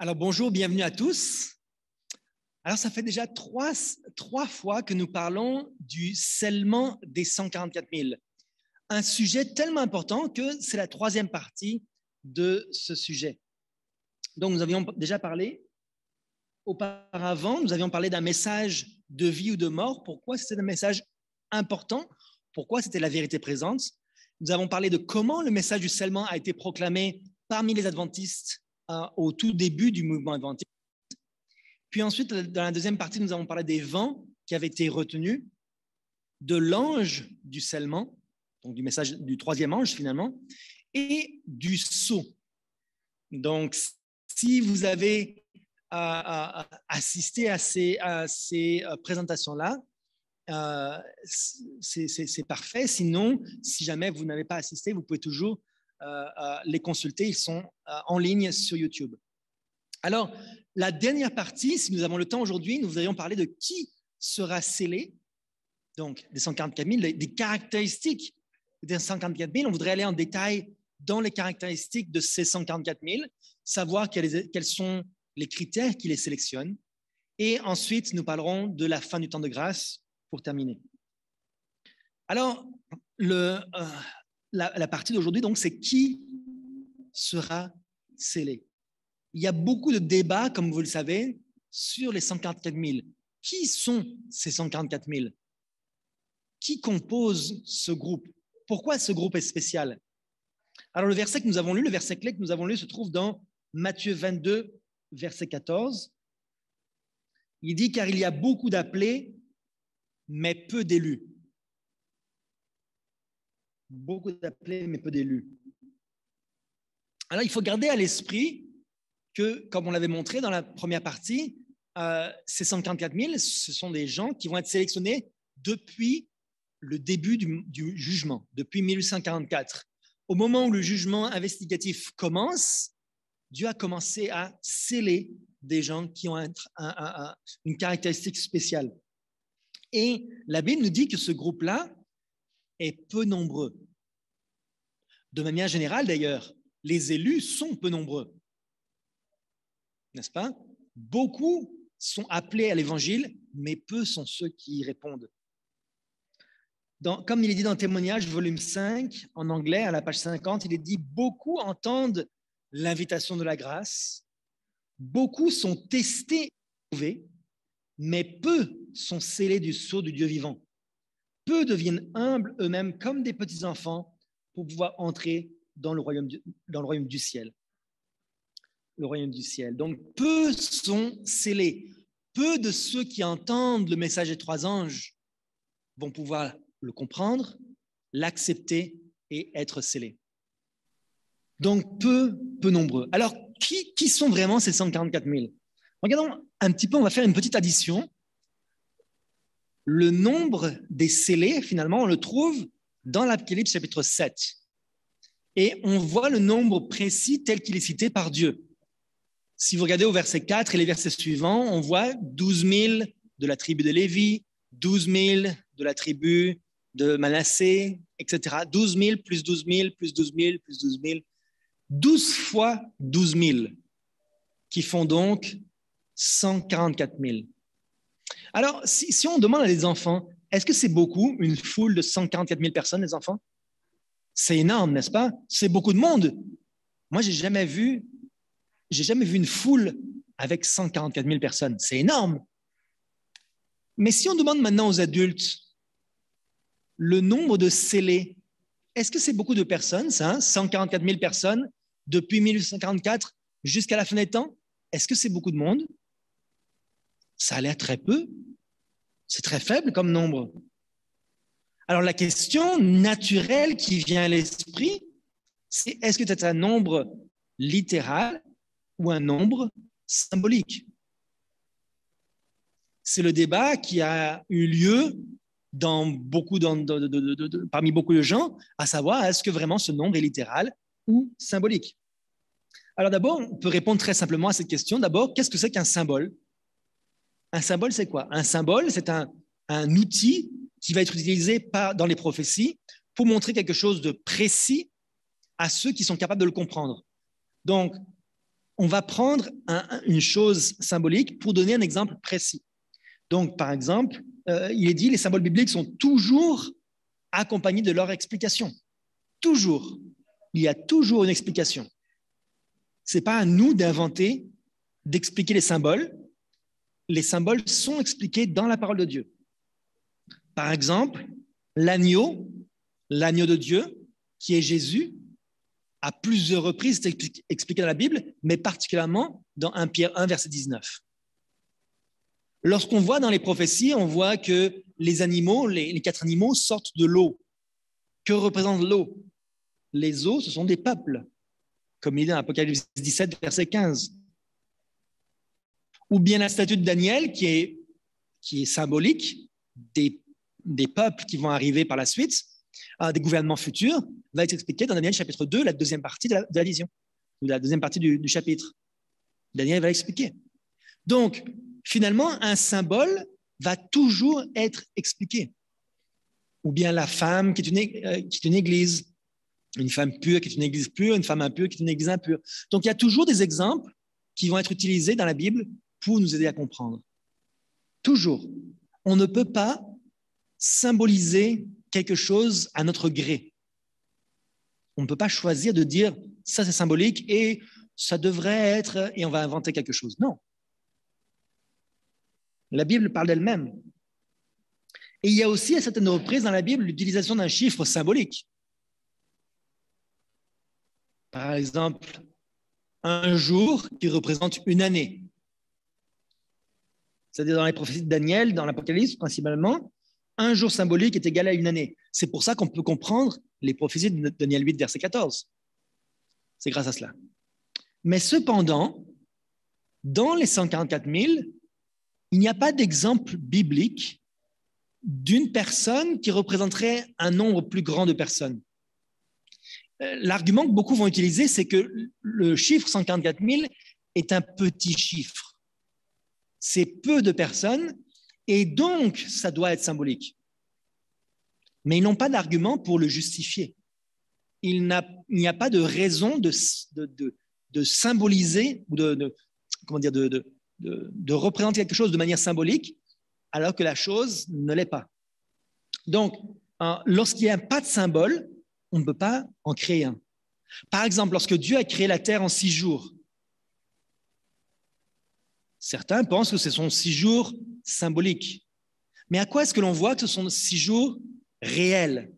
Alors bonjour, bienvenue à tous. Alors ça fait déjà trois fois que nous parlons du scellement des 144 000. Un sujet tellement important que c'est la troisième partie de ce sujet. Donc nous avions déjà parlé auparavant, nous avions parlé d'un message de vie ou de mort. Pourquoi c'était un message important? Pourquoi c'était la vérité présente? Nous avons parlé de comment le message du scellement a été proclamé parmi les adventistes au tout début du mouvement adventiste. Puis ensuite, dans la deuxième partie, nous avons parlé des vents qui avaient été retenus, de l'ange du scellement, donc du message du troisième ange finalement, et du sceau. Donc, si vous avez assisté à ces présentations-là, c'est parfait. Sinon, si jamais vous n'avez pas assisté, vous pouvez toujours les consulter. Ils sont en ligne sur YouTube. Alors, la dernière partie, si nous avons le temps aujourd'hui, nous voudrions parler de qui sera scellé, donc des 144 000, des caractéristiques des 144 000. On voudrait aller en détail dans les caractéristiques de ces 144 000, savoir quels sont les critères qui les sélectionnent. Et ensuite, nous parlerons de la fin du temps de grâce pour terminer. Alors, la partie d'aujourd'hui, donc, c'est qui sera scellé. Il y a beaucoup de débats, comme vous le savez, sur les 144 000. Qui sont ces 144 000? Qui compose ce groupe? Pourquoi ce groupe est spécial? Alors, le verset que nous avons lu, le verset clé que nous avons lu se trouve dans Matthieu 22, verset 14. Il dit « Car il y a beaucoup d'appelés, mais peu d'élus. » Beaucoup d'appelés, mais peu d'élus. Alors, il faut garder à l'esprit que, comme on l'avait montré dans la première partie, ces 144 000, ce sont des gens qui vont être sélectionnés depuis le début du jugement, depuis 1844. Au moment où le jugement investigatif commence, Dieu a commencé à sceller des gens qui ont une caractéristique spéciale. Et la Bible nous dit que ce groupe-là est peu nombreux. De manière générale, d'ailleurs, les élus sont peu nombreux. N'est-ce pas? Beaucoup sont appelés à l'évangile, mais peu sont ceux qui y répondent. Comme il est dit dans Témoignage, volume 5, en anglais, à la page 50, il est dit « Beaucoup entendent l'invitation de la grâce, beaucoup sont testés et trouvés, mais peu sont scellés du sceau du Dieu vivant. Peu deviennent humbles eux-mêmes comme des petits-enfants pour pouvoir entrer dans le royaume du ciel. » Le royaume du ciel. Donc, peu sont scellés. Peu de ceux qui entendent le message des trois anges vont pouvoir le comprendre, l'accepter et être scellés. Donc, peu nombreux. Alors, qui sont vraiment ces 144 000? Regardons un petit peu, on va faire une petite addition. Le nombre des scellés, finalement, on le trouve dans l'Apocalypse chapitre 7. Et on voit le nombre précis tel qu'il est cité par Dieu. Si vous regardez au verset 4 et les versets suivants, on voit 12 000 de la tribu de Lévi, 12 000 de la tribu de Manassé, etc. 12 000 plus 12 000 plus 12 000 plus 12 000. 12 fois 12 000, qui font donc 144 000. Alors, si on demande à des enfants, est-ce que c'est beaucoup, une foule de 144 000 personnes, les enfants? C'est énorme, n'est-ce pas? C'est beaucoup de monde. Moi, j'ai jamais vu une foule avec 144 000 personnes. C'est énorme. Mais si on demande maintenant aux adultes le nombre de scellés, est-ce que c'est beaucoup de personnes, ça, hein? 144 000 personnes depuis 1844 jusqu'à la fin des temps? Est-ce que c'est beaucoup de monde? Ça a l'air très peu. C'est très faible comme nombre. Alors la question naturelle qui vient à l'esprit, c'est est-ce que c'est un nombre littéral ou un nombre symbolique? C'est le débat qui a eu lieu parmi beaucoup de gens, à savoir est-ce que vraiment ce nombre est littéral ou symbolique? Alors d'abord, on peut répondre très simplement à cette question. D'abord, qu'est-ce que c'est qu'un symbole? Un symbole, c'est quoi? Un symbole, c'est un outil qui va être utilisé dans les prophéties pour montrer quelque chose de précis à ceux qui sont capables de le comprendre. Donc, on va prendre une chose symbolique pour donner un exemple précis. Donc, par exemple, il est dit les symboles bibliques sont toujours accompagnés de leur explication. Toujours. Il y a toujours une explication. Ce n'est pas à nous d'inventer, d'expliquer les symboles. Les symboles sont expliqués dans la parole de Dieu. Par exemple, l'agneau de Dieu, qui est Jésus, à plusieurs reprises expliqué dans la Bible, mais particulièrement dans 1 Pierre 1, verset 19. Lorsqu'on voit dans les prophéties, on voit que les animaux, les 4 animaux sortent de l'eau. Que représente l'eau? Les eaux, ce sont des peuples, comme il est dans Apocalypse 17, verset 15. Ou bien la statue de Daniel, qui est symbolique des peuples qui vont arriver par la suite, des gouvernements futurs, va être expliquée dans Daniel chapitre 2, la deuxième partie de la vision, ou la deuxième partie du chapitre. Daniel va l'expliquer. Donc, finalement, un symbole va toujours être expliqué. Ou bien la femme qui est une église, une femme pure qui est une église pure, une femme impure qui est une église impure. Donc, il y a toujours des exemples qui vont être utilisés dans la Bible pour nous aider à comprendre. Toujours. On ne peut pas symboliser quelque chose à notre gré. On ne peut pas choisir de dire ça c'est symbolique et ça devrait être et on va inventer quelque chose. Non. La Bible parle d'elle-même. Et il y a aussi à certaines reprises dans la Bible l'utilisation d'un chiffre symbolique. Par exemple, un jour qui représente une année. C'est-à-dire dans les prophéties de Daniel, dans l'Apocalypse principalement, un jour symbolique est égal à une année. C'est pour ça qu'on peut comprendre les prophéties de Daniel 8, verset 14. C'est grâce à cela. Mais cependant, dans les 144 000, il n'y a pas d'exemple biblique d'une personne qui représenterait un nombre plus grand de personnes. L'argument que beaucoup vont utiliser, c'est que le chiffre 144 000 est un petit chiffre. C'est peu de personnes et donc ça doit être symbolique. Mais ils n'ont pas d'argument pour le justifier. Il n'y a pas de raison de symboliser ou de représenter quelque chose de manière symbolique alors que la chose ne l'est pas. Donc, lorsqu'il n'y a pas de symbole, on ne peut pas en créer un. Par exemple, lorsque Dieu a créé la terre en 6 jours, certains pensent que ce sont 6 jours symboliques. Mais à quoi est-ce que l'on voit que ce sont 6 jours réels?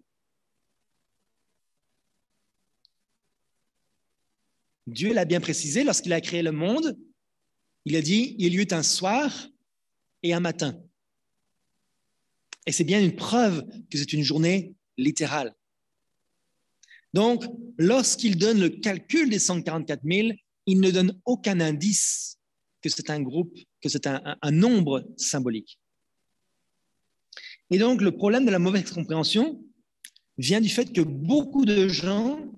Dieu l'a bien précisé lorsqu'il a créé le monde. Il a dit, il y eut un soir et un matin. Et c'est bien une preuve que c'est une journée littérale. Donc, lorsqu'il donne le calcul des 144 000, il ne donne aucun indice que c'est un groupe, que c'est un nombre symbolique. Et donc, le problème de la mauvaise compréhension vient du fait que beaucoup de gens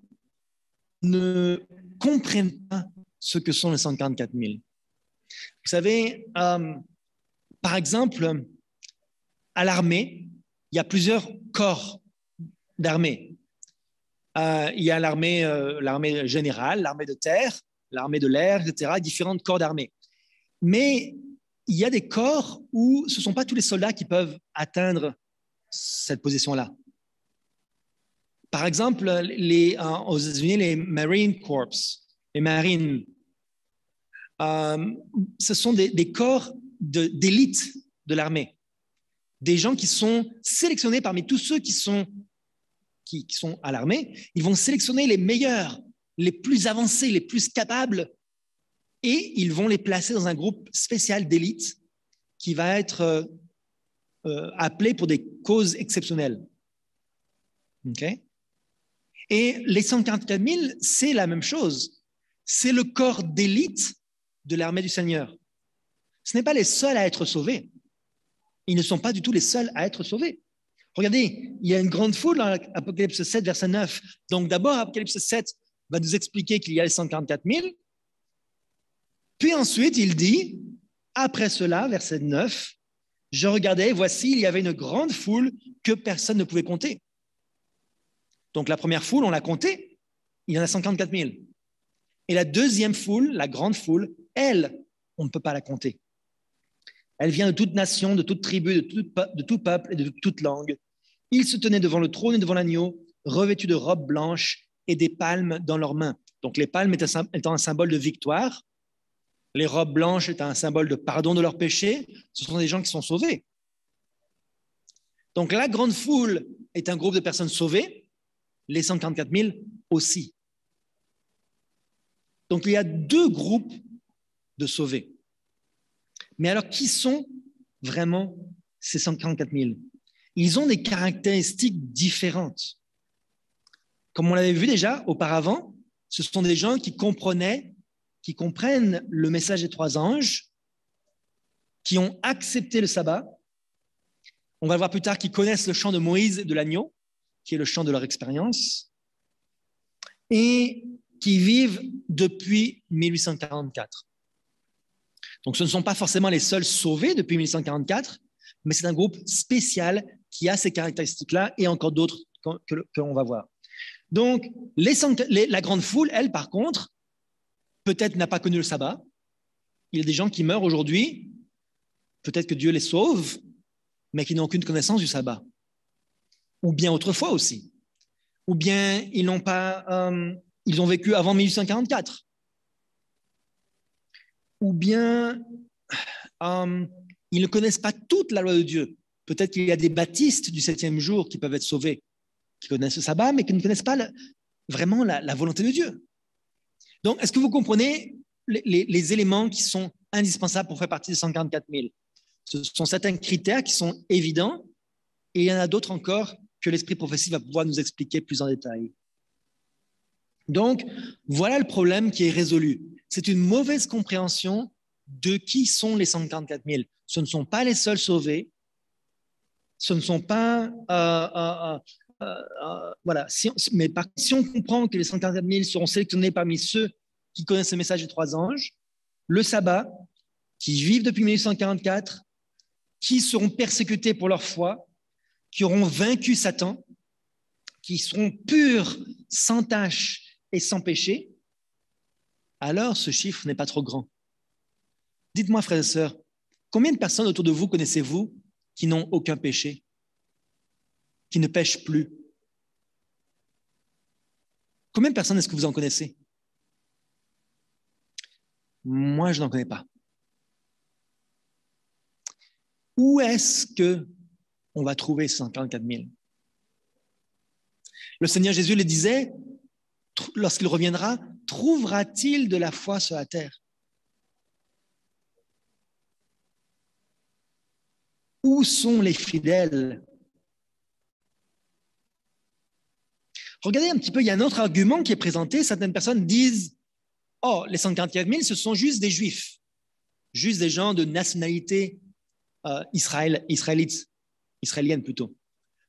ne comprennent pas ce que sont les 144 000. Vous savez, par exemple, à l'armée, il y a plusieurs corps d'armée. Il y a l'armée générale, l'armée de terre, l'armée de l'air, etc., différents corps d'armée. Mais il y a des corps où ce ne sont pas tous les soldats qui peuvent atteindre cette position-là. Par exemple, aux États-Unis, les Marine Corps, les marines, ce sont des corps d'élite de l'armée. Des gens qui sont sélectionnés parmi tous ceux qui sont à l'armée. Ils vont sélectionner les meilleurs, les plus avancés, les plus capables, et ils vont les placer dans un groupe spécial d'élite qui va être appelé pour des causes exceptionnelles. Okay? Et les 144 000, c'est la même chose. C'est le corps d'élite de l'armée du Seigneur. Ce n'est pas les seuls à être sauvés. Ils ne sont pas du tout les seuls à être sauvés. Regardez, il y a une grande foule dans Apocalypse 7, verset 9. Donc d'abord, Apocalypse 7 va nous expliquer qu'il y a les 144 000. Puis ensuite, il dit, après cela, verset 9, je regardais, voici, il y avait une grande foule que personne ne pouvait compter. Donc la première foule, on l'a comptée, il y en a 144 000. Et la deuxième foule, la grande foule, elle, on ne peut pas la compter. Elle vient de toute nation, de toute tribu, de tout peuple et de toute langue. Ils se tenaient devant le trône et devant l'agneau, revêtus de robes blanches et des palmes dans leurs mains. Donc les palmes étant un symbole de victoire, les robes blanches étant un symbole de pardon de leurs péchés, ce sont des gens qui sont sauvés. Donc la grande foule est un groupe de personnes sauvées, les 144 000 aussi. Donc il y a deux groupes de sauvés. Mais alors qui sont vraiment ces 144 000? Ils ont des caractéristiques différentes. Comme on l'avait vu déjà auparavant, ce sont des gens qui comprennent le message des trois anges, qui ont accepté le sabbat. On va le voir plus tard, qui connaissent le chant de Moïse et de l'agneau, qui est le chant de leur expérience, et qui vivent depuis 1844. Donc ce ne sont pas forcément les seuls sauvés depuis 1844, mais c'est un groupe spécial qui a ces caractéristiques-là et encore d'autres que l'on va voir. Donc la grande foule, elle, par contre, peut-être n'a pas connu le sabbat. Il y a des gens qui meurent aujourd'hui, peut-être que Dieu les sauve, mais qui n'ont aucune connaissance du sabbat. Ou bien autrefois aussi. Ou bien ils ont vécu avant 1844. Ou bien ils ne connaissent pas toute la loi de Dieu. Peut-être qu'il y a des baptistes du 7e jour qui peuvent être sauvés, qui connaissent le sabbat, mais qui ne connaissent pas vraiment la volonté de Dieu. Donc, est-ce que vous comprenez les éléments qui sont indispensables pour faire partie des 144 000? Ce sont certains critères qui sont évidents, et il y en a d'autres encore que l'Esprit prophétie va pouvoir nous expliquer plus en détail. Donc, voilà le problème qui est résolu. C'est une mauvaise compréhension de qui sont les 144 000. Ce ne sont pas les seuls sauvés. Ce ne sont pas... voilà. Mais si on comprend que les 144 000 seront sélectionnés parmi ceux qui connaissent le message des trois anges, le sabbat, qui vivent depuis 1844, qui seront persécutés pour leur foi, qui auront vaincu Satan, qui seront purs, sans tache et sans péché, alors ce chiffre n'est pas trop grand. Dites-moi, frères et sœurs, combien de personnes autour de vous connaissez-vous qui n'ont aucun péché, qui ne pêchent plus? Combien de personnes est-ce que vous en connaissez? Moi, je n'en connais pas. Où est-ce qu'on va trouver ces 144 000? Le Seigneur Jésus le disait, lorsqu'il reviendra, trouvera-t-il de la foi sur la terre? Où sont les fidèles? Regardez un petit peu, il y a un autre argument qui est présenté. Certaines personnes disent, oh, les 144 000, ce sont juste des juifs, juste des gens de nationalité israélienne plutôt.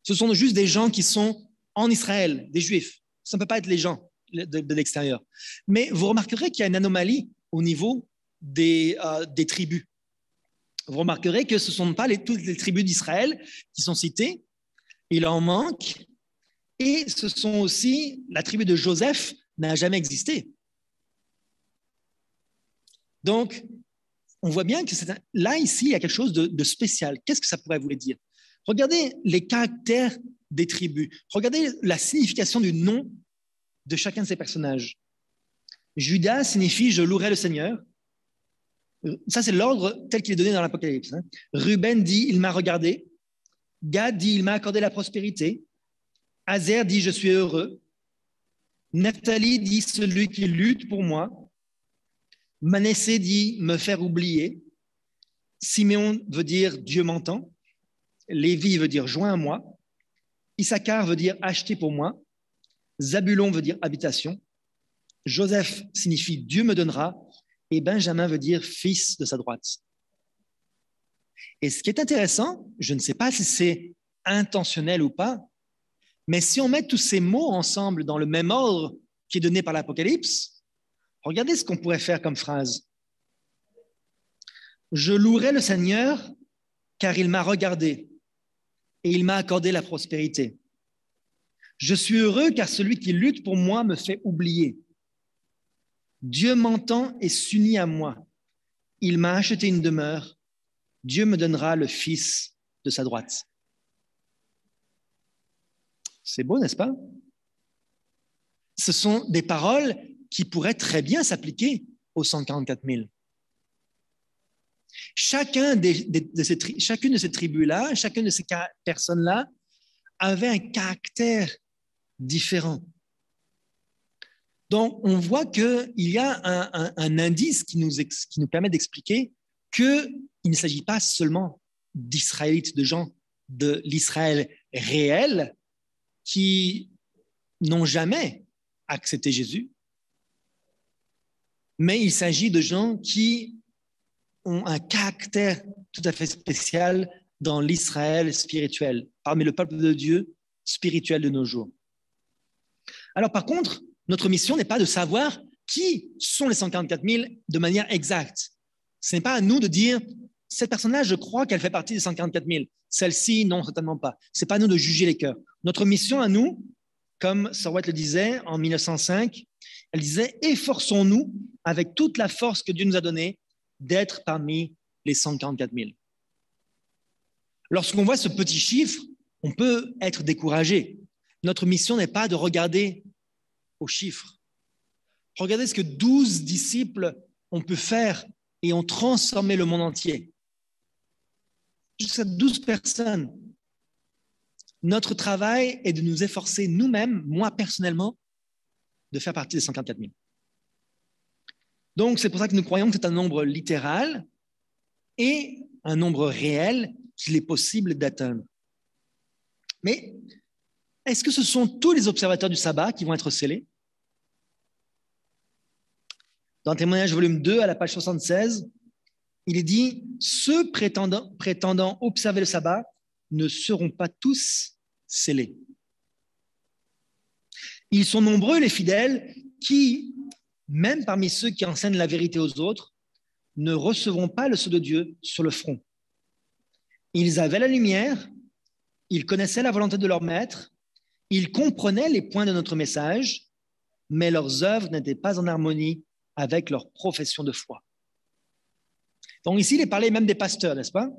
Ce sont juste des gens qui sont en Israël, des juifs. Ça ne peut pas être les gens de l'extérieur. Mais vous remarquerez qu'il y a une anomalie au niveau des tribus. Vous remarquerez que ce ne sont pas toutes les tribus d'Israël qui sont citées. Il en manque. Et ce sont aussi, la tribu de Joseph n'a jamais existé. Donc, on voit bien que là, ici, il y a quelque chose de spécial. Qu'est-ce que ça pourrait vouloir dire? Regardez les caractères des tribus. Regardez la signification du nom de chacun de ces personnages. Judas signifie « je louerai le Seigneur ». Ça, c'est l'ordre tel qu'il est donné dans l'Apocalypse. Ruben dit « il m'a regardé ». Gad dit « il m'a accordé la prospérité ». Azer dit « je suis heureux ». Naphtali dit « celui qui lutte pour moi ». Manassé dit « me faire oublier ». Siméon veut dire « Dieu m'entend ». Lévi veut dire « joins à moi ». Issachar veut dire « acheter pour moi ». Zabulon veut dire « habitation ». Joseph signifie « Dieu me donnera ». Et Benjamin veut dire « fils de sa droite ». Et ce qui est intéressant, je ne sais pas si c'est intentionnel ou pas, mais si on met tous ces mots ensemble dans le même ordre qui est donné par l'Apocalypse, regardez ce qu'on pourrait faire comme phrase. « Je louerai le Seigneur car il m'a regardé et il m'a accordé la prospérité. Je suis heureux car celui qui lutte pour moi me fait oublier. Dieu m'entend et s'unit à moi. Il m'a acheté une demeure. Dieu me donnera le fils de sa droite. C'est beau, n'est-ce pas? Ce sont des paroles qui pourraient très bien s'appliquer aux 144 000. Chacune de ces tribus-là, chacune de ces personnes-là avait un caractère différent. Donc, on voit qu'il y a un indice qui nous permet d'expliquer qu'il ne s'agit pas seulement d'Israélites, de gens de l'Israël réel qui n'ont jamais accepté Jésus, mais il s'agit de gens qui ont un caractère tout à fait spécial dans l'Israël spirituel, parmi le peuple de Dieu spirituel de nos jours. Alors par contre, notre mission n'est pas de savoir qui sont les 144 000 de manière exacte. Ce n'est pas à nous de dire, cette personne-là, je crois qu'elle fait partie des 144 000. Celle-ci, non, certainement pas. Ce n'est pas à nous de juger les cœurs. Notre mission à nous, comme Sir White le disait en 1905, elle disait, efforçons-nous avec toute la force que Dieu nous a donnée d'être parmi les 144 000. Lorsqu'on voit ce petit chiffre, on peut être découragé. Notre mission n'est pas de regarder aux chiffres. Regardez ce que 12 disciples ont pu faire et ont transformé le monde entier. Jusqu'à 12 personnes. Notre travail est de nous efforcer nous-mêmes, moi personnellement, de faire partie des 144 000. Donc, c'est pour ça que nous croyons que c'est un nombre littéral et un nombre réel qu'il est possible d'atteindre. Mais est-ce que ce sont tous les observateurs du sabbat qui vont être scellés? Dans Témoignage volume 2, à la page 76, il est dit « Ceux prétendant observer le sabbat ne seront pas tous scellés. Ils sont nombreux, les fidèles, qui, même parmi ceux qui enseignent la vérité aux autres, ne recevront pas le sceau de Dieu sur le front. Ils avaient la lumière, ils connaissaient la volonté de leur maître, ils comprenaient les points de notre message, mais leurs œuvres n'étaient pas en harmonie avec leur profession de foi. » Donc ici, il est parlé même des pasteurs, n'est-ce pas?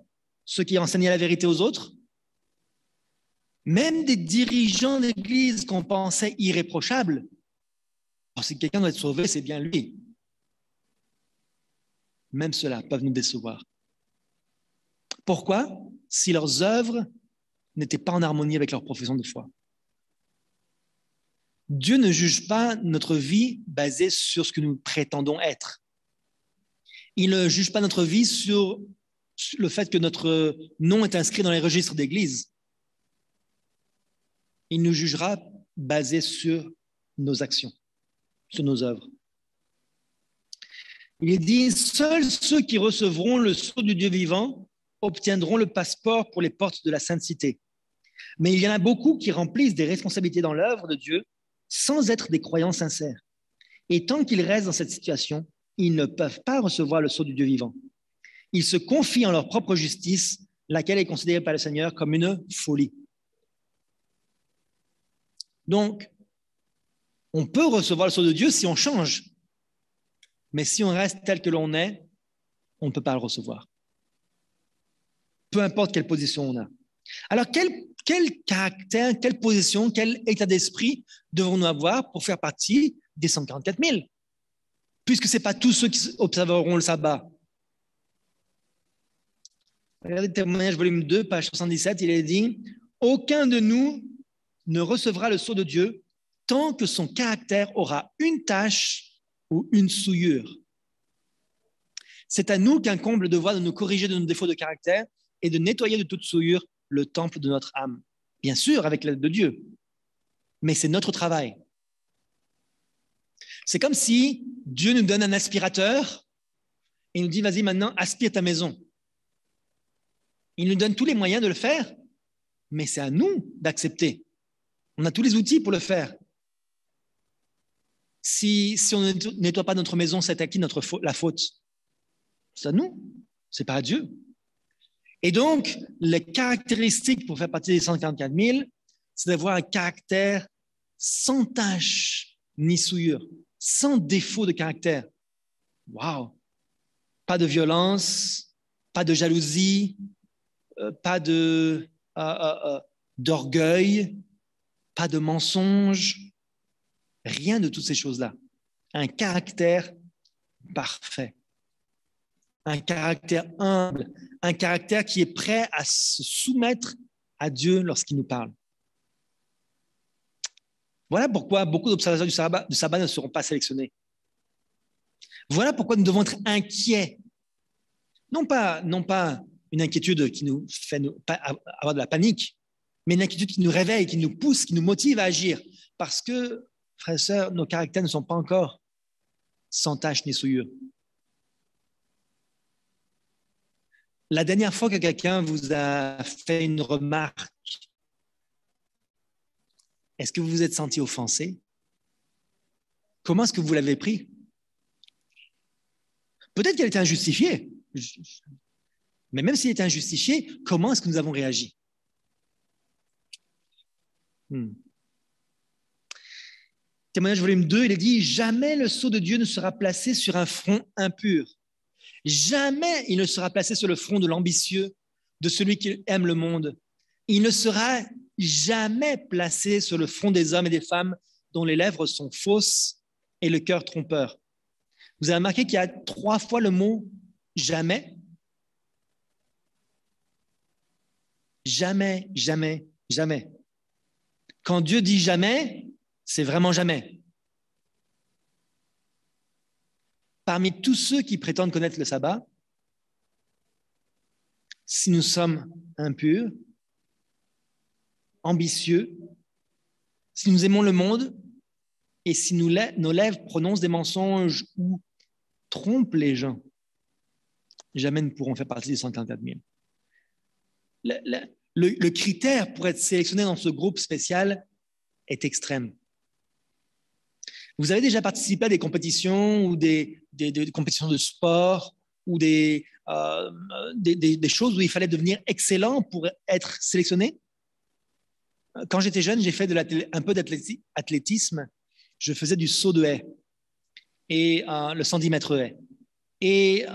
Ceux qui enseignaient la vérité aux autres. Même des dirigeants d'église qu'on pensait irréprochables. Alors, si quelqu'un doit être sauvé, c'est bien lui. Même ceux-là peuvent nous décevoir. Pourquoi? Si leurs œuvres n'étaient pas en harmonie avec leur profession de foi. Dieu ne juge pas notre vie basée sur ce que nous prétendons être. Il ne juge pas notre vie sur le fait que notre nom est inscrit dans les registres d'église. Il nous jugera basé sur nos actions, sur nos œuvres. Il est dit, seuls ceux qui recevront le sceau du Dieu vivant obtiendront le passeport pour les portes de la sainte cité. Mais il y en a beaucoup qui remplissent des responsabilités dans l'œuvre de Dieu sans être des croyants sincères. Et tant qu'ils restent dans cette situation, ils ne peuvent pas recevoir le sceau du Dieu vivant. Ils se confient en leur propre justice, laquelle est considérée par le Seigneur comme une folie. Donc, on peut recevoir le sceau de Dieu si on change. Mais si on reste tel que l'on est, on ne peut pas le recevoir. Peu importe quelle position on a. Alors, quel caractère, quelle position, quel état d'esprit devons-nous avoir pour faire partie des 144 000? Puisque ce n'est pas tous ceux qui observeront le sabbat. Regardez Témoignage volume 2, page 77, il est dit « Aucun de nous ne recevra le sceau de Dieu tant que son caractère aura une tache ou une souillure. C'est à nous qu'incombe le devoir de nous corriger de nos défauts de caractère et de nettoyer de toute souillure le temple de notre âme. Bien sûr, avec l'aide de Dieu, mais c'est notre travail. C'est comme si Dieu nous donne un aspirateur et nous dit « Vas-y, maintenant, aspire ta maison ». Il nous donne tous les moyens de le faire, mais c'est à nous d'accepter. On a tous les outils pour le faire. Si on ne nettoie pas notre maison, c'est à qui la faute? C'est à nous, c'est pas à Dieu. Et donc, les caractéristiques pour faire partie des 144 000, c'est d'avoir un caractère sans tache ni souillure. sans défaut de caractère. Waouh! Pas de violence, pas de jalousie, pas d'orgueil, pas de mensonge, rien de toutes ces choses-là. Un caractère parfait, un caractère humble, un caractère qui est prêt à se soumettre à Dieu lorsqu'il nous parle. Voilà pourquoi beaucoup d'observateurs du sabbat ne seront pas sélectionnés. Voilà pourquoi nous devons être inquiets. Non pas une inquiétude qui nous fait avoir de la panique, mais une inquiétude qui nous réveille, qui nous pousse, qui nous motive à agir. Parce que, frères et sœurs, nos caractères ne sont pas encore sans tache ni souillure. La dernière fois que quelqu'un vous a fait une remarque, est-ce que vous vous êtes senti offensé? Comment est-ce que vous l'avez pris? Peut-être qu'elle était injustifiée. Mais même s'il était injustifié, comment est-ce que nous avons réagi? Témoignage volume 2, il est dit « Jamais le sceau de Dieu ne sera placé sur un front impur. Jamais il ne sera placé sur le front de l'ambitieux, de celui qui aime le monde. Il ne sera jamais placé sur le front des hommes et des femmes dont les lèvres sont fausses et le cœur trompeur. » Vous avez remarqué qu'il y a 3 fois le mot « jamais ». Jamais, jamais, jamais. Quand Dieu dit jamais, c'est vraiment jamais. Parmi tous ceux qui prétendent connaître le sabbat, si nous sommes impurs, ambitieux, si nous aimons le monde et si nos lèvres prononcent des mensonges ou trompent les gens, jamais nous pourrons faire partie des 144 000. Le critère pour être sélectionné dans ce groupe spécial est extrême. Vous avez déjà participé à des compétitions ou des compétitions de sport ou des choses où il fallait devenir excellent pour être sélectionné? Quand j'étais jeune, j'ai fait un peu d'athlétisme. Je faisais du saut de haie et le 110 mètres haie. Et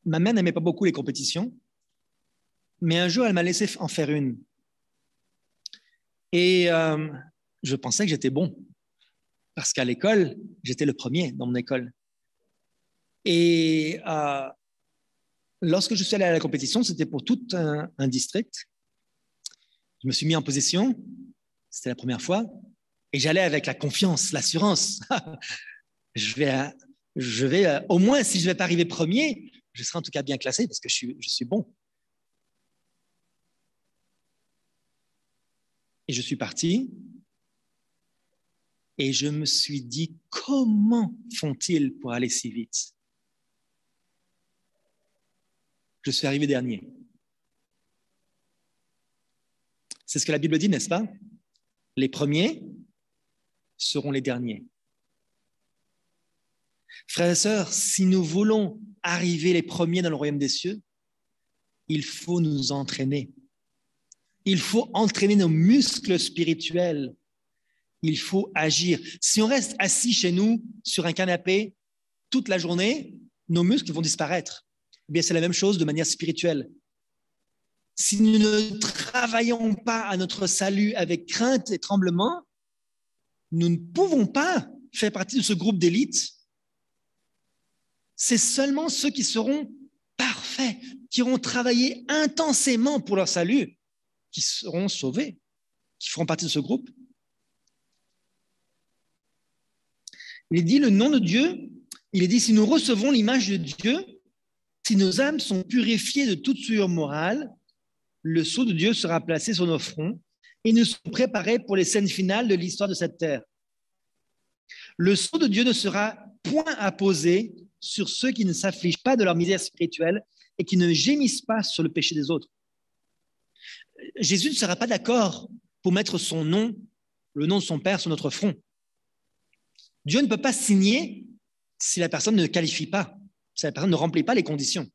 ma mère n'aimait pas beaucoup les compétitions, mais un jour, elle m'a laissé en faire une. Et je pensais que j'étais bon, parce qu'à l'école, j'étais le premier dans mon école. Et lorsque je suis allé à la compétition, c'était pour tout un district. Je me suis mis en position, c'était la première fois, et j'allais avec la confiance, l'assurance. je vais au moins, si je ne vais pas arriver premier, je serai en tout cas bien classé, parce que je suis bon. Et je suis parti, et je me suis dit, comment font-ils pour aller si vite? Je suis arrivé dernier. C'est ce que la Bible dit, n'est-ce pas? Les premiers seront les derniers. Frères et sœurs, si nous voulons arriver les premiers dans le royaume des cieux, il faut nous entraîner. Il faut entraîner nos muscles spirituels. Il faut agir. Si on reste assis chez nous sur un canapé toute la journée, nos muscles vont disparaître. Eh bien, c'est la même chose de manière spirituelle. Si nous ne travaillons pas à notre salut avec crainte et tremblement, nous ne pouvons pas faire partie de ce groupe d'élite. C'est seulement ceux qui seront parfaits, qui auront travaillé intensément pour leur salut, qui seront sauvés, qui feront partie de ce groupe. Il est dit le nom de Dieu, il est dit si nous recevons l'image de Dieu, si nos âmes sont purifiées de toute souillure morale, le sceau de Dieu sera placé sur nos fronts et nous serons préparés pour les scènes finales de l'histoire de cette terre. Le sceau de Dieu ne sera point apposé sur ceux qui ne s'affligent pas de leur misère spirituelle et qui ne gémissent pas sur le péché des autres. Jésus ne sera pas d'accord pour mettre son nom, le nom de son Père, sur notre front. Dieu ne peut pas signer si la personne ne qualifie pas, si la personne ne remplit pas les conditions.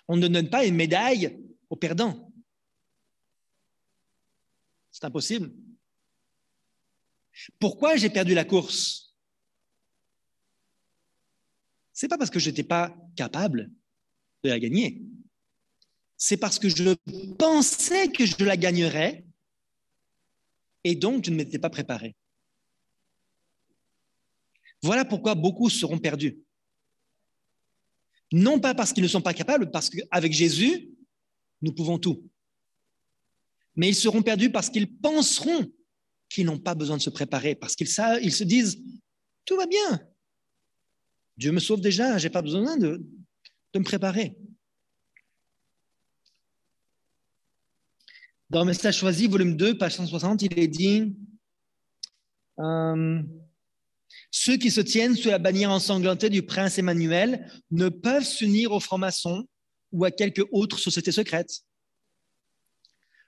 On ne donne pas une médaille aux perdants. C'est impossible. Pourquoi j'ai perdu la course? Ce n'est pas parce que je n'étais pas capable de la gagner. C'est parce que je pensais que je la gagnerais et donc je ne m'étais pas préparé. Voilà pourquoi beaucoup seront perdus. Non pas parce qu'ils ne sont pas capables, parce qu'avec Jésus, nous pouvons tout. Mais ils seront perdus parce qu'ils penseront qu'ils n'ont pas besoin de se préparer, parce qu'ils se disent, tout va bien. Dieu me sauve déjà, je n'ai pas besoin de me préparer. Dans Message choisi, volume 2, page 160, il est dit ceux qui se tiennent sous la bannière ensanglantée du prince Emmanuel ne peuvent s'unir aux francs-maçons ou à quelque autre société secrète.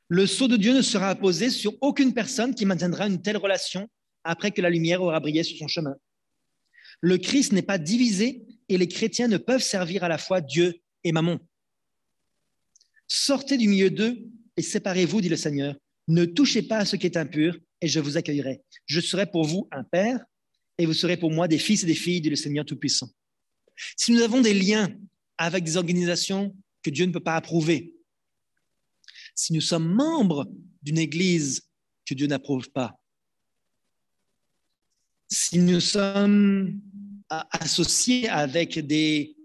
Le sceau de Dieu ne sera apposé sur aucune personne qui maintiendra une telle relation après que la lumière aura brillé sur son chemin. Le Christ n'est pas divisé et les chrétiens ne peuvent servir à la fois Dieu et Mammon. Sortez du milieu d'eux et séparez-vous, dit le Seigneur. Ne touchez pas à ce qui est impur et je vous accueillerai. Je serai pour vous un père et vous serez pour moi des fils et des filles, dit le Seigneur Tout-Puissant. Si nous avons des liens avec des organisations que Dieu ne peut pas approuver, si nous sommes membres d'une église que Dieu n'approuve pas, si nous sommes associés avec des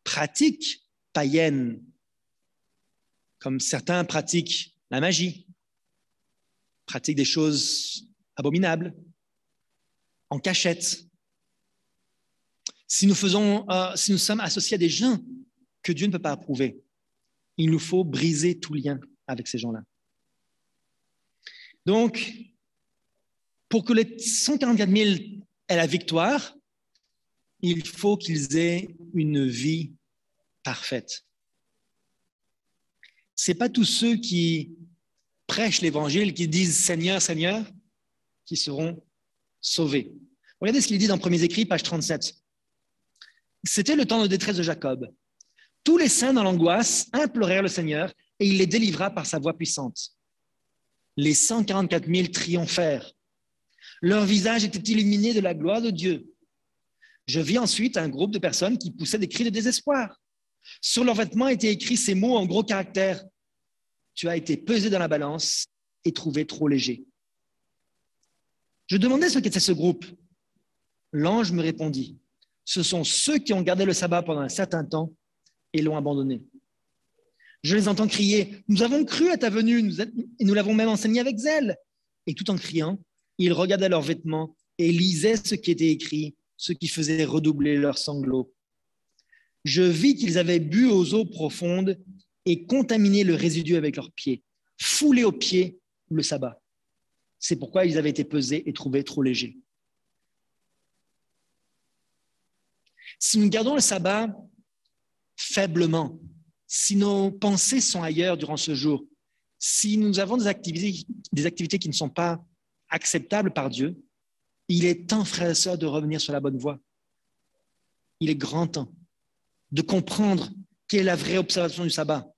pratiques païennes, comme certains pratiquent la magie, pratiquent des choses abominables, en cachette, si nous sommes associés à des gens que Dieu ne peut pas approuver, il nous faut briser tout lien avec ces gens-là. Donc, pour que les 144 000 aient la victoire, il faut qu'ils aient une vie parfaite. Ce n'est pas tous ceux qui prêchent l'Évangile, qui disent « Seigneur, Seigneur », qui seront sauvés. Regardez ce qu'il dit dans Premiers Écrits, page 37. C'était le temps de détresse de Jacob. Tous les saints dans l'angoisse implorèrent le Seigneur et il les délivra par sa voix puissante. Les 144 000 triomphèrent. Leur visage était illuminé de la gloire de Dieu. Je vis ensuite un groupe de personnes qui poussaient des cris de désespoir. Sur leurs vêtements étaient écrits ces mots en gros caractères. Tu as été pesé dans la balance et trouvé trop léger. Je demandais ce qu'était ce groupe. L'ange me répondit. Ce sont ceux qui ont gardé le sabbat pendant un certain temps et l'ont abandonné. Je les entends crier, nous avons cru à ta venue et nous l'avons même enseigné avec zèle. Et tout en criant, ils regardaient leurs vêtements et lisaient ce qui était écrit, ce qui faisait redoubler leurs sanglots. Je vis qu'ils avaient bu aux eaux profondes et contaminé le résidu avec leurs pieds, foulé aux pieds le sabbat. C'est pourquoi ils avaient été pesés et trouvés trop légers. Si nous gardons le sabbat faiblement, si nos pensées sont ailleurs durant ce jour, si nous avons des activités qui ne sont pas acceptables par Dieu, il est temps, frères et sœurs, de revenir sur la bonne voie. Il est grand temps de comprendre quelle est la vraie observation du sabbat.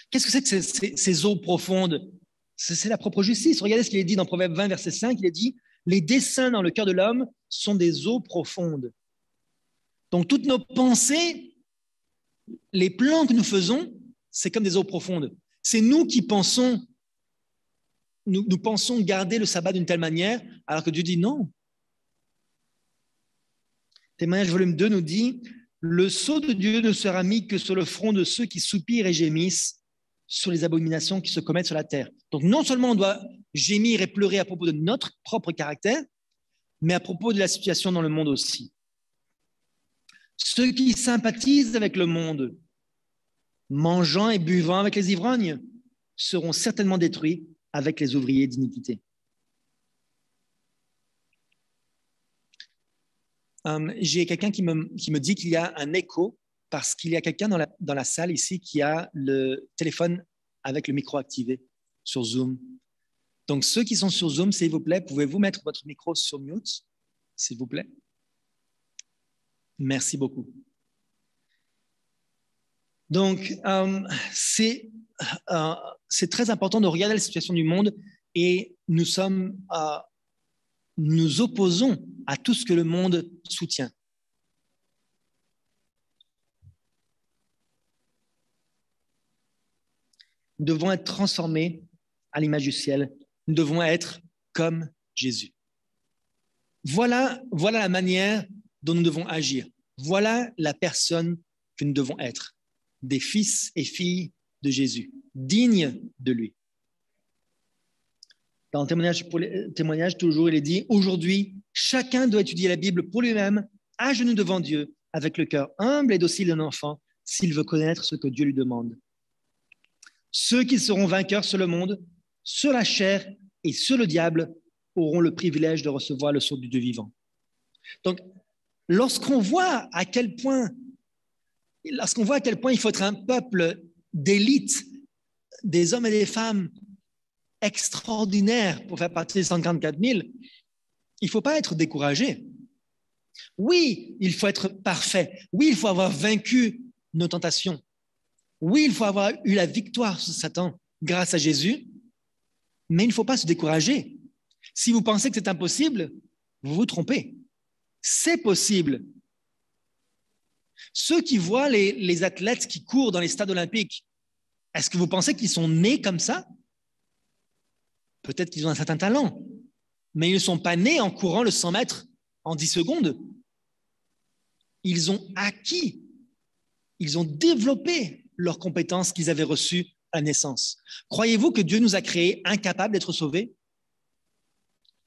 Qu'est-ce que c'est que ces eaux profondes? C'est la propre justice. Regardez ce qu'il est dit dans Proverbe 20, verset 5. Il est dit « Les desseins dans le cœur de l'homme sont des eaux profondes. » Donc, toutes nos pensées, les plans que nous faisons, c'est comme des eaux profondes. C'est nous qui pensons, nous pensons garder le sabbat d'une telle manière, alors que Dieu dit non. Témoignage volume 2 nous dit « Le sceau de Dieu ne sera mis que sur le front de ceux qui soupirent et gémissent sur les abominations qui se commettent sur la terre. » Donc, non seulement on doit gémir et pleurer à propos de notre propre caractère, mais à propos de la situation dans le monde aussi. Ceux qui sympathisent avec le monde, mangeant et buvant avec les ivrognes, seront certainement détruits avec les ouvriers d'iniquité. J'ai quelqu'un qui me dit qu'il y a un écho parce qu'il y a quelqu'un dans la salle ici qui a le téléphone avec le micro activé sur Zoom. Donc, ceux qui sont sur Zoom, s'il vous plaît, pouvez-vous mettre votre micro sur mute, s'il vous plaît? Merci beaucoup. Donc, c'est très important de regarder la situation du monde et nous sommes nous opposons à tout ce que le monde soutient. Nous devons être transformés à l'image du ciel. Nous devons être comme Jésus. Voilà la manière dont nous devons agir. Voilà la personne que nous devons être. Des fils et filles de Jésus, dignes de lui. Dans le témoignage, toujours, il est dit, aujourd'hui, chacun doit étudier la Bible pour lui-même, à genoux devant Dieu, avec le cœur humble et docile d'un enfant, s'il veut connaître ce que Dieu lui demande. Ceux qui seront vainqueurs sur le monde, sur la chair et sur le diable, auront le privilège de recevoir le sceau du Dieu vivant. Donc, lorsqu'on voit à quel point il faut être un peuple d'élite, des hommes et des femmes extraordinaires pour faire partie des 144 000, il ne faut pas être découragé. Oui, il faut être parfait. Oui, il faut avoir vaincu nos tentations. Oui, il faut avoir eu la victoire sur Satan grâce à Jésus, mais il ne faut pas se décourager. Si vous pensez que c'est impossible, vous vous trompez. C'est possible. Ceux qui voient les athlètes qui courent dans les stades olympiques, est-ce que vous pensez qu'ils sont nés comme ça? Peut-être qu'ils ont un certain talent, mais ils ne sont pas nés en courant le 100 mètres en 10 secondes. Ils ont acquis, ils ont développé leurs compétences qu'ils avaient reçues à la naissance. Croyez-vous que Dieu nous a créés incapables d'être sauvés?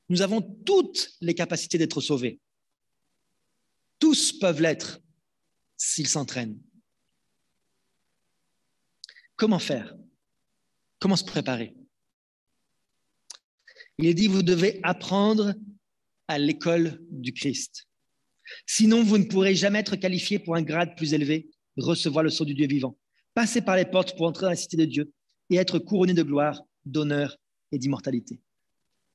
Nous avons toutes les capacités d'être sauvés. Tous peuvent l'être s'ils s'entraînent. Comment faire? Comment se préparer? Il est dit, vous devez apprendre à l'école du Christ. Sinon, vous ne pourrez jamais être qualifié pour un grade plus élevé, recevoir le sceau du Dieu vivant, passer par les portes pour entrer dans la cité de Dieu et être couronné de gloire, d'honneur et d'immortalité.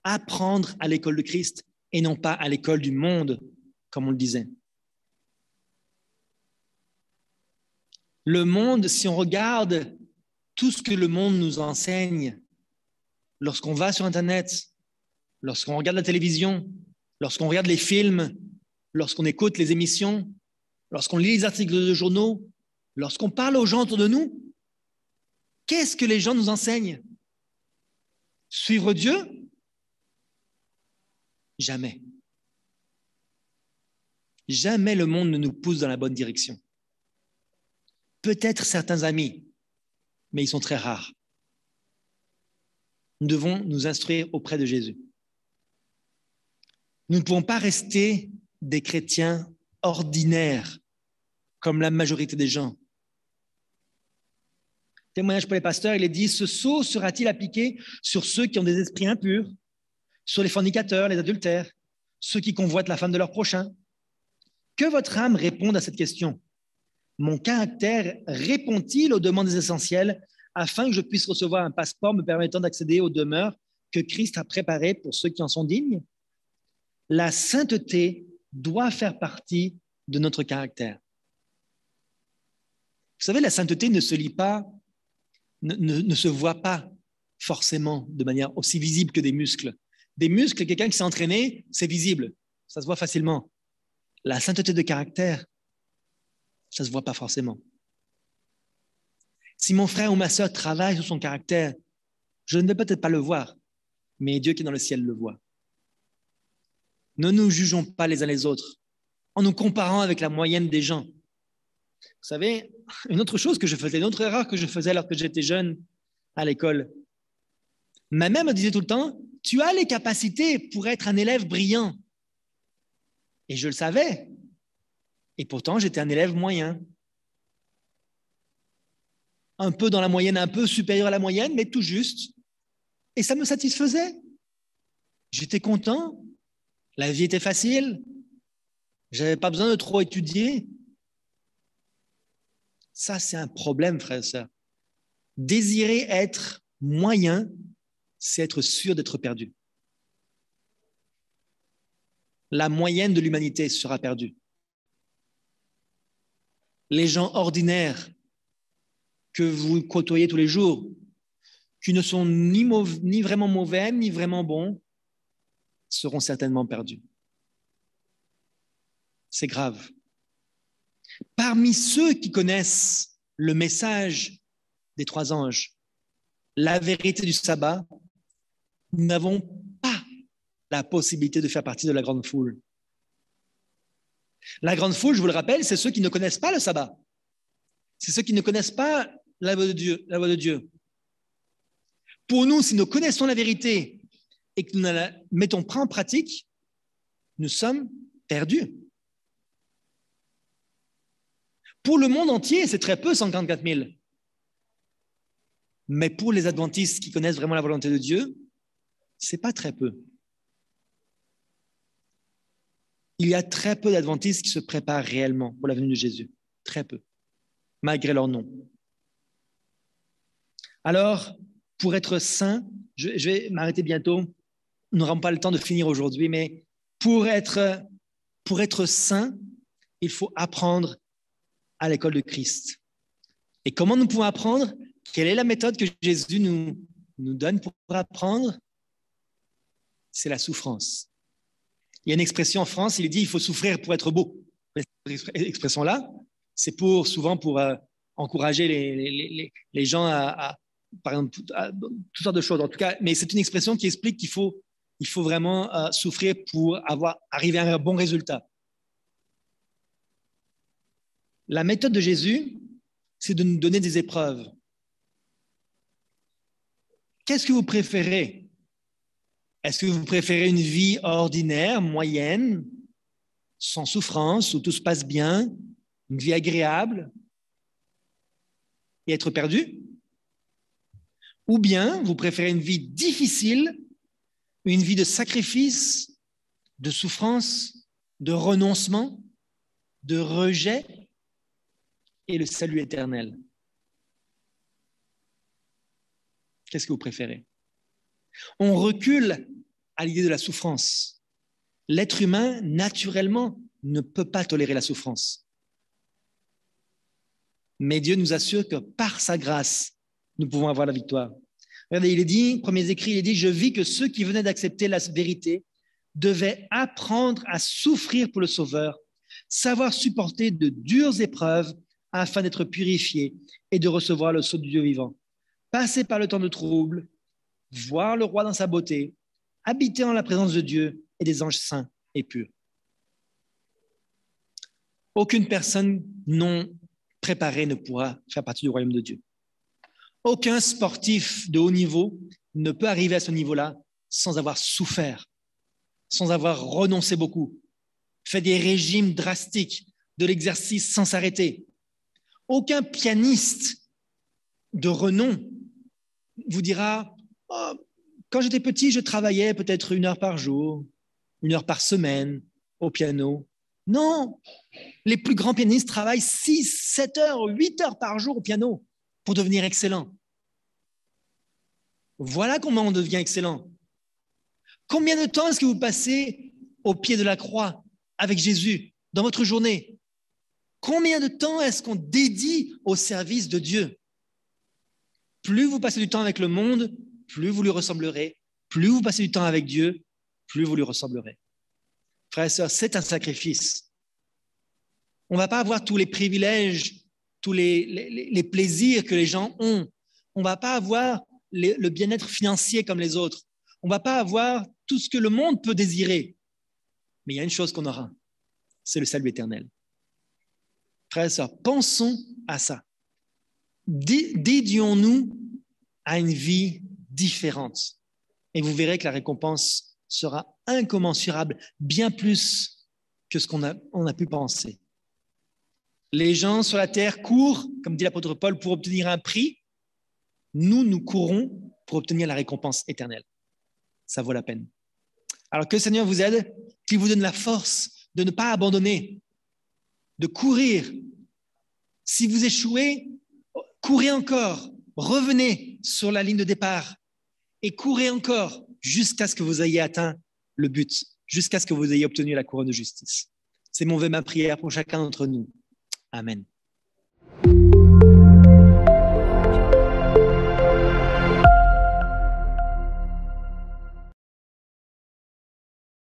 Apprendre à l'école de Christ et non pas à l'école du monde, comme on le disait. Le monde, si on regarde tout ce que le monde nous enseigne, lorsqu'on va sur Internet, lorsqu'on regarde la télévision, lorsqu'on regarde les films, lorsqu'on écoute les émissions, lorsqu'on lit les articles de journaux, lorsqu'on parle aux gens autour de nous, qu'est-ce que les gens nous enseignent? Suivre Dieu? Jamais. Jamais le monde ne nous pousse dans la bonne direction. Peut-être certains amis, mais ils sont très rares. Nous devons nous instruire auprès de Jésus. Nous ne pouvons pas rester des chrétiens ordinaires, comme la majorité des gens. Témoignage pour les pasteurs, il est dit, ce sceau sera-t-il appliqué sur ceux qui ont des esprits impurs, sur les fornicateurs, les adultères, ceux qui convoitent la femme de leur prochain? Que votre âme réponde à cette question. Mon caractère répond-il aux demandes essentielles afin que je puisse recevoir un passeport me permettant d'accéder aux demeures que Christ a préparées pour ceux qui en sont dignes? La sainteté doit faire partie de notre caractère. Vous savez, la sainteté ne se lit pas, ne se voit pas forcément de manière aussi visible que des muscles. Des muscles, quelqu'un qui s'est entraîné, c'est visible, ça se voit facilement. La sainteté de caractère, ça ne se voit pas forcément. Si mon frère ou ma sœur travaille sur son caractère, je ne vais peut-être pas le voir, mais Dieu qui est dans le ciel le voit. Ne nous jugeons pas les uns les autres en nous comparant avec la moyenne des gens. Vous savez, une autre chose que je faisais, une autre erreur que je faisais alors que j'étais jeune à l'école, ma mère me disait tout le temps, tu as les capacités pour être un élève brillant. Et je le savais. Et pourtant, j'étais un élève moyen. Un peu dans la moyenne, un peu supérieur à la moyenne, mais tout juste. Et ça me satisfaisait. J'étais content. La vie était facile. Je n'avais pas besoin de trop étudier. Ça, c'est un problème, frère et sœur. Désirer être moyen, c'est être sûr d'être perdu. La moyenne de l'humanité sera perdue. Les gens ordinaires que vous côtoyez tous les jours, qui ne sont ni vraiment mauvais, ni vraiment bons, seront certainement perdus. C'est grave. Parmi ceux qui connaissent le message des 3 anges, la vérité du sabbat, nous n'avons pas la possibilité de faire partie de la grande foule. La grande foule, je vous le rappelle, c'est ceux qui ne connaissent pas le sabbat. C'est ceux qui ne connaissent pas la voix de Dieu. Pour nous, si nous connaissons la vérité et que nous ne la mettons pas en pratique, nous sommes perdus. Pour le monde entier, c'est très peu, 144 000. Mais pour les adventistes qui connaissent vraiment la volonté de Dieu, ce n'est pas très peu. Il y a très peu d'adventistes qui se préparent réellement pour la venue de Jésus. Très peu, malgré leur nom. Alors, pour être saint, je vais m'arrêter bientôt, nous n'aurons pas le temps de finir aujourd'hui, mais pour être saint, il faut apprendre à l'école de Christ. Et comment nous pouvons apprendre? Quelle est la méthode que Jésus nous donne pour apprendre? C'est la souffrance. Il y a une expression en France, il dit il faut souffrir pour être beau. Cette expression-là, c'est souvent pour encourager les gens par exemple, à toutes sortes de choses. En tout cas, mais c'est une expression qui explique qu'il faut vraiment souffrir pour arriver à un bon résultat. La méthode de Jésus, c'est de nous donner des épreuves. Qu'est-ce que vous préférez? Est-ce que vous préférez une vie ordinaire, moyenne, sans souffrance, où tout se passe bien, une vie agréable et être perdu? Ou bien vous préférez une vie difficile, une vie de sacrifice, de souffrance, de renoncement, de rejet et le salut éternel? Qu'est-ce que vous préférez? On recule à l'idée de la souffrance. L'être humain, naturellement, ne peut pas tolérer la souffrance. Mais Dieu nous assure que par sa grâce, nous pouvons avoir la victoire. Regardez, il est dit, premiers écrits, il est dit, je vis que ceux qui venaient d'accepter la vérité devaient apprendre à souffrir pour le Sauveur, savoir supporter de dures épreuves afin d'être purifiés et de recevoir le sceau du Dieu vivant. Passer par le temps de trouble, voir le roi dans sa beauté, habiter en la présence de Dieu et des anges saints et purs. Aucune personne non préparée ne pourra faire partie du royaume de Dieu. Aucun sportif de haut niveau ne peut arriver à ce niveau-là sans avoir souffert, sans avoir renoncé beaucoup, fait des régimes drastiques, de l'exercice sans s'arrêter. Aucun pianiste de renom vous dira oh, quand j'étais petit, je travaillais peut-être 1 heure par jour, 1 heure par semaine au piano. Non, les plus grands pianistes travaillent 6, 7 heures, 8 heures par jour au piano pour devenir excellent. Voilà comment on devient excellent. Combien de temps est-ce que vous passez au pied de la croix avec Jésus dans votre journée? Combien de temps est-ce qu'on dédie au service de Dieu? Plus vous passez du temps avec le monde, plus vous lui ressemblerez. Plus vous passez du temps avec Dieu, plus vous lui ressemblerez. Frères et sœurs, c'est un sacrifice. On ne va pas avoir tous les privilèges, tous les plaisirs que les gens ont. On ne va pas avoir le bien-être financier comme les autres. On ne va pas avoir tout ce que le monde peut désirer. Mais il y a une chose qu'on aura, c'est le salut éternel. Frères et sœurs, pensons à ça. Dédions-nous à une vie différente. Et vous verrez que la récompense sera incommensurable, bien plus que ce qu'on a pu penser. Les gens sur la terre courent, comme dit l'apôtre Paul, pour obtenir un prix. Nous courons pour obtenir la récompense éternelle. Ça vaut la peine. Alors que le Seigneur vous aide, qu'il vous donne la force de ne pas abandonner, de courir. Si vous échouez, courez encore, revenez sur la ligne de départ et courez encore jusqu'à ce que vous ayez atteint le but, jusqu'à ce que vous ayez obtenu la couronne de justice. C'est mon vœu, ma prière pour chacun d'entre nous. Amen.